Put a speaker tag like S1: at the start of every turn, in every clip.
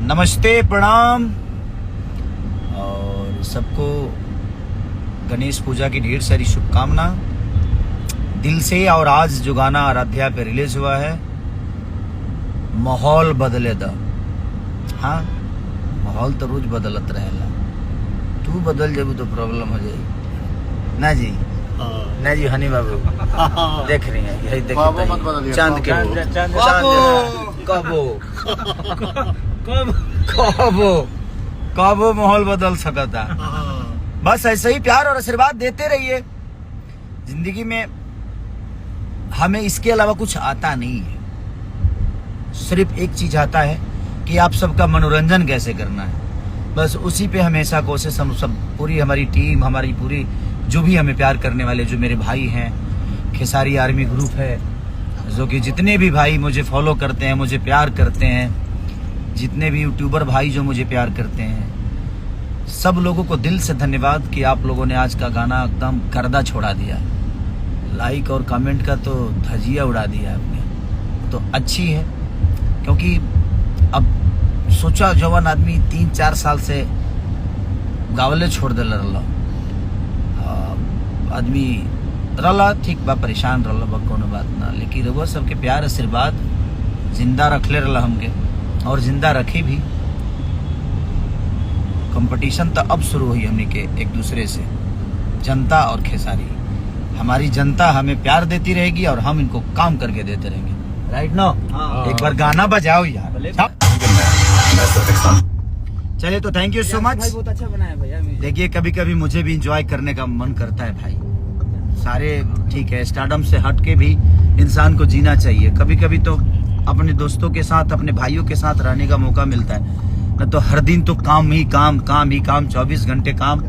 S1: नमस्ते, प्रणाम और सबको गणेश पूजा की ढेर सारी शुभकामना दिल से। और आज जो गाना आराध्या पे रिलीज हुआ है, माहौल बदले द। हाँ, माहौल तो रोज बदलत रहेला, तू बदल जेबू तो प्रॉब्लम हो जाएगी ना जी। ना जी हनी बाबू देख रही है, यही देख चांद के कबो माहौल बदल सकता। बस ऐसे ही प्यार और आशीर्वाद देते रहिए जिंदगी में। हमें इसके अलावा कुछ आता नहीं है, सिर्फ एक चीज आता है कि आप सबका मनोरंजन कैसे करना है। बस उसी पे हमेशा कोशिश हम सब, पूरी हमारी टीम, हमारी पूरी जो भी हमें प्यार करने वाले जो मेरे भाई हैं, खेसारी आर्मी ग्रुप है, जो कि जितने भी भाई मुझे फॉलो करते हैं, मुझे प्यार करते हैं, जितने भी यूट्यूबर भाई जो मुझे प्यार करते हैं, सब लोगों को दिल से धन्यवाद कि आप लोगों ने आज का गाना एकदम गर्दा छोड़ा दिया। लाइक और कमेंट का तो धजिया उड़ा दिया आपने, तो अच्छी है। क्योंकि अब सोचा जवान आदमी 3-4 साल से गावले छोड़ दे रहा आदमी रला, ठीक बा, परेशान रहा बा, कोनो बात ना, लेकिन रउआ सबके प्यार आशीर्वाद जिंदा रखले रहा हमके, और जिंदा रखी भी। कंपटीशन तो अब शुरू हुई हमने के एक दूसरे से, जनता और खेसारी। हमारी जनता हमें प्यार देती रहेगी और हम इनको काम करके देते रहेंगे। Right no? एक बार गाना बजाओ यार। चलिए, तो थैंक यू सो मच।
S2: बहुत अच्छा बनाया भैया।
S1: देखिए, कभी कभी मुझे भी एंजॉय करने का मन करता है भाई। सारे ठीक है, स्टारडम से हट के भी इंसान को जीना चाहिए। कभी कभी तो अपने दोस्तों के साथ, अपने भाइयों के साथ रहने का मौका मिलता है, न तो हर दिन तो काम ही काम, काम ही काम, 24 घंटे काम।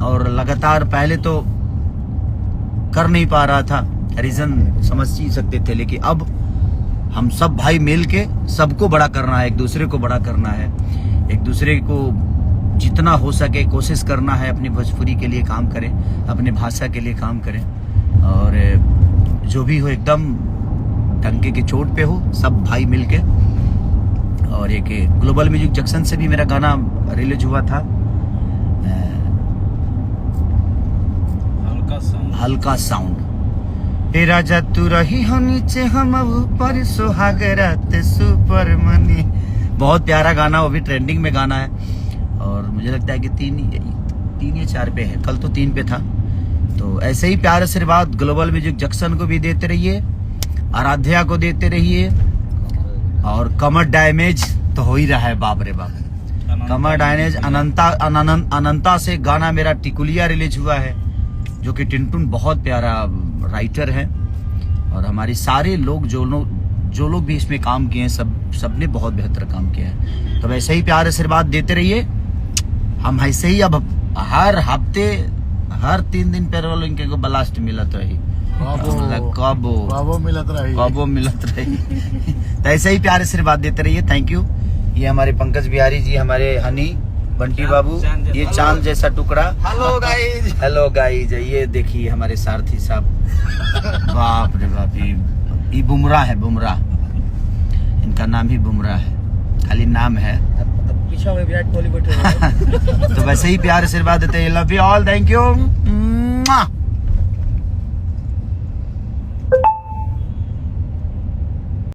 S1: और लगातार पहले तो कर नहीं पा रहा था, रीजन समझ ही सकते थे, लेकिन अब हम सब भाई मिल के सबको बड़ा करना है, एक दूसरे को बड़ा करना है, एक दूसरे को जितना हो सके कोशिश करना है। अपनी भोजपुरी के लिए काम करें, अपने भाषा के लिए काम करें, और जो भी हो एकदम टंके के चोट पे हो, सब भाई मिलके। और एक ग्लोबल म्यूजिक जंक्शन से भी मेरा गाना रिलीज हुआ था, हल्का साउंड। तेरा जतू रही हो नीचे हम ऊपर, सुहाग रात सुपर मनी। बहुत प्यारा गाना, वो भी ट्रेंडिंग में गाना है। और मुझे लगता है कि 3 या 4 पे है, कल तो 3 पे था। तो ऐसे ही प्यार आशीर्वाद ग्लोबल म्यूजिक जंक्शन को भी देते रहिए, आराध्या को देते रहिए। और कमर डैमेज तो हो ही रहा है, बाप रे बाप, कमर डैमेज। अनंता से गाना मेरा टिकुलिया रिलीज हुआ है, जो कि टिंटुन बहुत प्यारा राइटर है। और हमारे सारे लोग जो लोग भी इसमें काम किए हैं, सबने बहुत बेहतर काम किया है। तो वैसे ही प्यार आशीर्वाद देते रहिए। हम ऐसे ही अब हर हफ्ते, हर 3 दिन पे रोल इनके को ब्लास्ट मिलत रही, कबो मिलत रही। तो ऐसे ही प्यार आशीर्वाद देते रहिए। Thank you. ये हमारे पंकज बिहारी जी, हमारे हनी, बंटी बाबू, ये चांद जैसा टुकड़ा। Hello guys, hello guys. ये देखिए हमारे सारथी साहब, बाप रे बाप, ये बुमराह है, बुमराह, इनका नाम ही बुमराह है, खाली नाम है।
S2: पीछे में विराट कोहली बैठे हैं।
S1: तो वैसे ही प्यार आशीर्वाद देते हैं। Love you all, thank you.